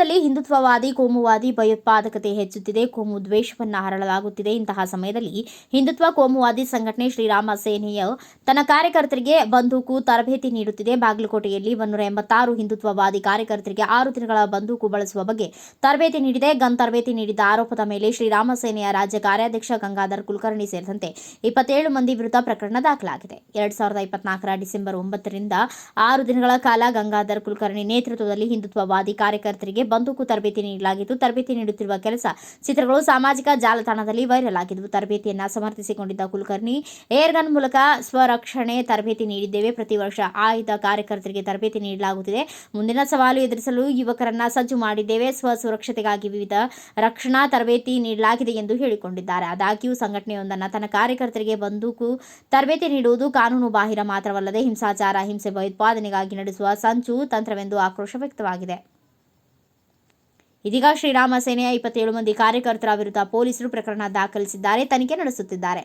ರಾಜ್ಯದಲ್ಲಿ ಹಿಂದುತ್ವವಾದಿ, ಕೋಮುವಾದಿ ಭಯೋತ್ಪಾದಕತೆ ಹೆಚ್ಚುತ್ತಿದೆ, ಕೋಮು ದ್ವೇಷವನ್ನು ಹರಡಲಾಗುತ್ತಿದೆ. ಇಂತಹ ಸಮಯದಲ್ಲಿ ಹಿಂದುತ್ವ ಕೋಮುವಾದಿ ಸಂಘಟನೆ ಶ್ರೀರಾಮ ಸೇನೆಯು ತನ್ನ ಕಾರ್ಯಕರ್ತರಿಗೆ ಬಂದೂಕು ತರಬೇತಿ ನೀಡುತ್ತಿದೆ. ಬಾಗಲಕೋಟೆಯಲ್ಲಿ 186 ಹಿಂದುತ್ವವಾದಿ ಕಾರ್ಯಕರ್ತರಿಗೆ 6 ದಿನಗಳ ಬಂದೂಕು ಬಳಸುವ ಬಗ್ಗೆ ತರಬೇತಿ ನೀಡಿದೆ. ಗನ್ ತರಬೇತಿ ನೀಡಿದ್ದ ಆರೋಪದ ಮೇಲೆ ಶ್ರೀರಾಮ ಸೇನೆಯ ರಾಜ್ಯ ಕಾರ್ಯಾಧ್ಯಕ್ಷ ಗಂಗಾಧರ್ ಕುಲಕರ್ಣಿ ಸೇರಿದಂತೆ 27 ಮಂದಿ ವಿರುದ್ಧ ಪ್ರಕರಣ ದಾಖಲಾಗಿದೆ. 2024 ಡಿಸೆಂಬರ್ 9ರಿಂದ 6 ದಿನಗಳ ಕಾಲ ಗಂಗಾಧರ್ ಕುಲಕರ್ಣಿ ನೇತೃತ್ವದಲ್ಲಿ ಹಿಂದುತ್ವವಾದಿ ಕಾರ್ಯಕರ್ತರಿಗೆ ಬಂದೂಕು ತರಬೇತಿ ನೀಡಲಾಗಿತ್ತು. ತರಬೇತಿ ನೀಡುತ್ತಿರುವ ಕೆಲಸ ಚಿತ್ರಗಳು ಸಾಮಾಜಿಕ ಜಾಲತಾಣದಲ್ಲಿ ವೈರಲ್ ಆಗಿದ್ದವು. ತರಬೇತಿಯನ್ನು ಸಮರ್ಥಿಸಿಕೊಂಡಿದ್ದ ಕುಲಕರ್ಣಿ, ಏರ್ಗನ್ ಮೂಲಕ ಸ್ವರಕ್ಷಣೆ ತರಬೇತಿ ನೀಡಿದ್ದೇವೆ. ಪ್ರತಿ ವರ್ಷ ಆಯ್ದ ಕಾರ್ಯಕರ್ತರಿಗೆ ತರಬೇತಿ ನೀಡಲಾಗುತ್ತಿದೆ. ಮುಂದಿನ ಸವಾಲು ಎದುರಿಸಲು ಯುವಕರನ್ನ ಸಜ್ಜು ಮಾಡಿದ್ದೇವೆ. ಸುರಕ್ಷತೆಗಾಗಿ ವಿವಿಧ ರಕ್ಷಣಾ ತರಬೇತಿ ನೀಡಲಾಗಿದೆ ಎಂದು ಹೇಳಿಕೊಂಡಿದ್ದಾರೆ. ಆದಾಗ್ಯೂ ಸಂಘಟನೆಯೊಂದನ್ನು ತನ್ನ ಕಾರ್ಯಕರ್ತರಿಗೆ ಬಂದೂಕು ತರಬೇತಿ ನೀಡುವುದು ಕಾನೂನು ಬಾಹಿರ ಮಾತ್ರವಲ್ಲದೆ ಹಿಂಸಾಚಾರ, ಹಿಂಸೆ, ಭಯೋತ್ಪಾದನೆಗಾಗಿ ನಡೆಸುವ ಸಂಚು ತಂತ್ರವೆಂದು ಆಕ್ರೋಶ ವ್ಯಕ್ತವಾಗಿದೆ. ಇದೀಗ ಶ್ರೀರಾಮ ಸೇನೆಯ 27 ಮಂದಿ ಕಾರ್ಯಕರ್ತರ ವಿರುದ್ಧ ಪೊಲೀಸರು ಪ್ರಕರಣ ದಾಖಲಿಸಿದ್ದಾರೆ, ತನಿಖೆ ನಡೆಸುತ್ತಿದ್ದಾರೆ.